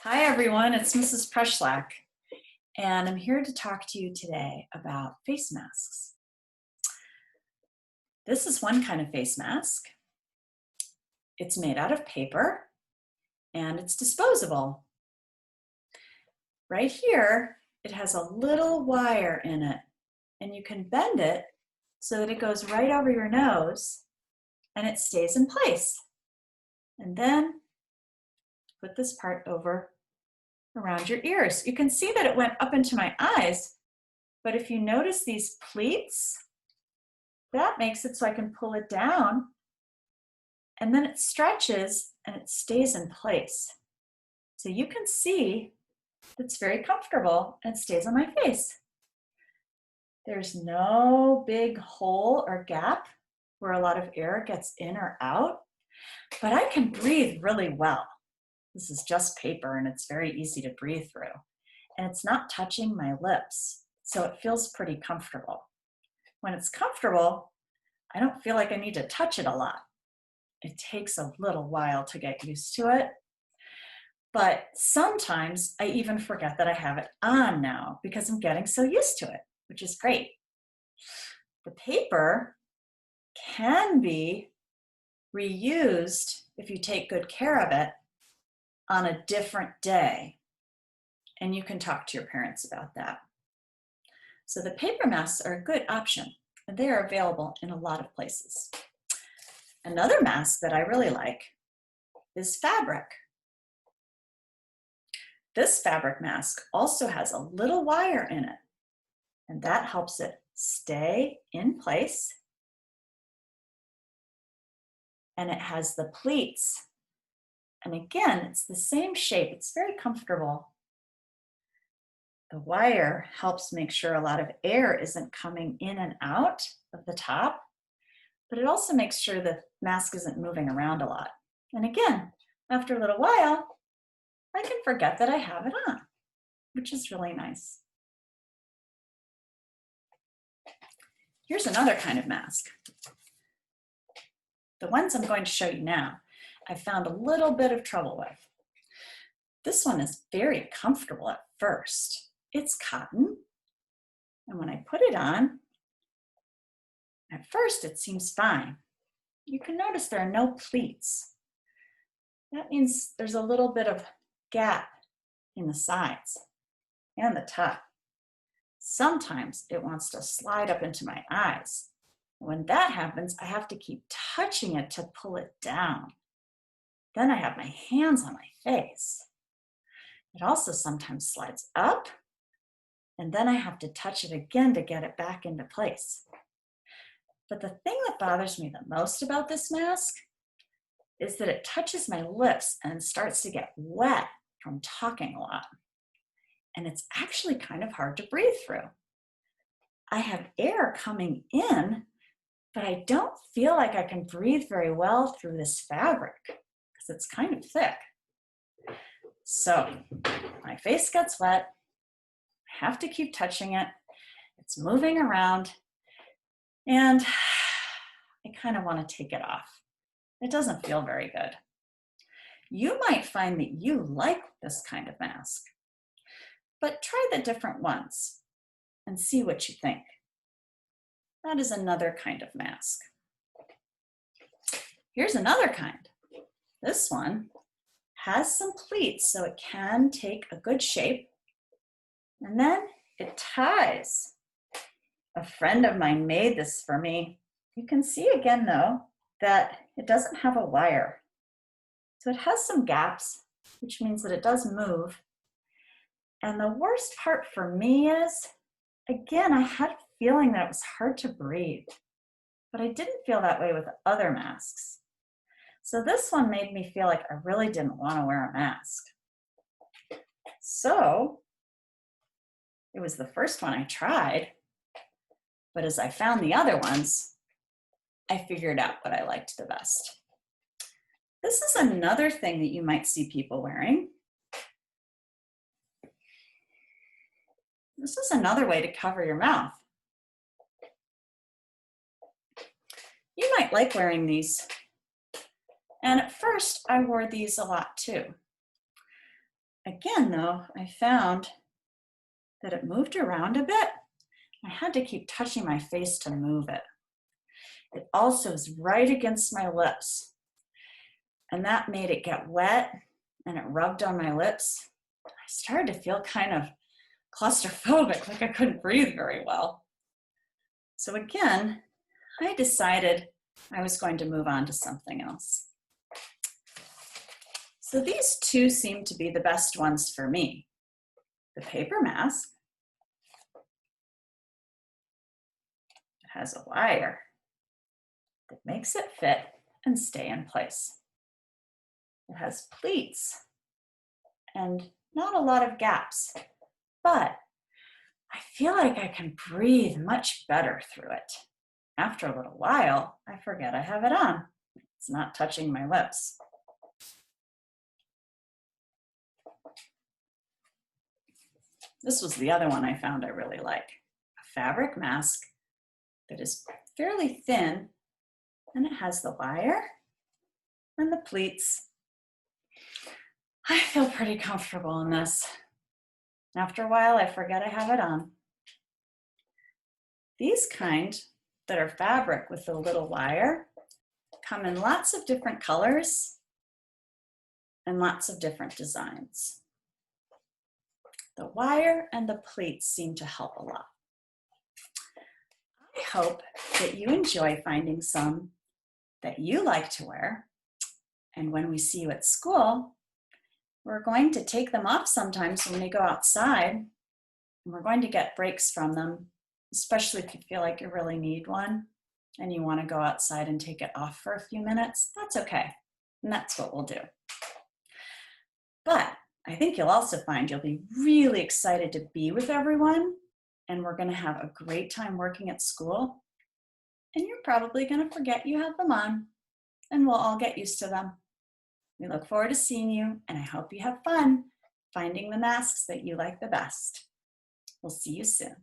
Hi everyone, it's Mrs. Preschlack, and I'm here to talk to you today about face masks. This is one kind of face mask. It's made out of paper and it's disposable. Right here, it has a little wire in it, and you can bend it so that it goes right over your nose and it stays in place. And then put this part over around your ears. You can see that it went up into my eyes, but if you notice these pleats, that makes it so I can pull it down, and then it stretches and it stays in place. So you can see it's very comfortable and it stays on my face. There's no big hole or gap where a lot of air gets in or out, but I can breathe really well. This is just paper and it's very easy to breathe through. And it's not touching my lips, so it feels pretty comfortable. When it's comfortable, I don't feel like I need to touch it a lot. It takes a little while to get used to it, but sometimes I even forget that I have it on now because I'm getting so used to it, which is great. The paper can be reused if you take good care of it on a different day, and you can talk to your parents about that. So the paper masks are a good option, and they are available in a lot of places. Another mask that I really like is fabric. This fabric mask also has a little wire in it, and that helps it stay in place. And it has the pleats. And again, it's the same shape. It's very comfortable. The wire helps make sure a lot of air isn't coming in and out of the top, but it also makes sure the mask isn't moving around a lot. And again, after a little while, I can forget that I have it on, which is really nice. Here's another kind of mask. The ones I'm going to show you now, I found a little bit of trouble with. This one is very comfortable at first. It's cotton, and when I put it on, at first it seems fine. You can notice there are no pleats. That means there's a little bit of gap in the sides and the top. Sometimes it wants to slide up into my eyes. When that happens, I have to keep touching it to pull it down. Then I have my hands on my face. It also sometimes slides up, and then I have to touch it again to get it back into place. But the thing that bothers me the most about this mask is that it touches my lips and starts to get wet from talking a lot. And it's actually kind of hard to breathe through. I have air coming in, but I don't feel like I can breathe very well through this fabric because it's kind of thick. So my face gets wet, I have to keep touching it, it's moving around, and I kind of want to take it off. It doesn't feel very good. You might find that you like this kind of mask, but try the different ones and see what you think. That is another kind of mask. Here's another kind. This one has some pleats so it can take a good shape, and then it ties. A friend of mine made this for me. You can see again though that it doesn't have a wire. So it has some gaps, which means that it does move. And the worst part for me is, again, I had a feeling that it was hard to breathe, but I didn't feel that way with other masks. So this one made me feel like I really didn't want to wear a mask. So it was the first one I tried, but as I found the other ones, I figured out what I liked the best. This is another thing that you might see people wearing. This is another way to cover your mouth. You might like wearing these. And at first, I wore these a lot too. Again, though, I found that it moved around a bit. I had to keep touching my face to move it. It also is right against my lips, and that made it get wet, and it rubbed on my lips. I started to feel kind of claustrophobic, like I couldn't breathe very well. So again, I decided I was going to move on to something else. So these two seem to be the best ones for me. The paper mask, it has a wire that makes it fit and stay in place. It has pleats and not a lot of gaps, but I feel like I can breathe much better through it. After a little while, I forget I have it on. It's not touching my lips. This was the other one I found I really like. A fabric mask that is fairly thin, and it has the wire and the pleats. I feel pretty comfortable in this. After a while, I forget I have it on. These kind that are fabric with the little wire come in lots of different colors and lots of different designs. The wire and the pleats seem to help a lot. I hope that you enjoy finding some that you like to wear. And when we see you at school, we're going to take them off sometimes when we go outside. And we're going to get breaks from them, especially if you feel like you really need one and you want to go outside and take it off for a few minutes. That's okay. And that's what we'll do. But I think you'll also find you'll be really excited to be with everyone, and we're going to have a great time working at school. And you're probably going to forget you have them on, and we'll all get used to them. We look forward to seeing you, and I hope you have fun finding the masks that you like the best. We'll see you soon.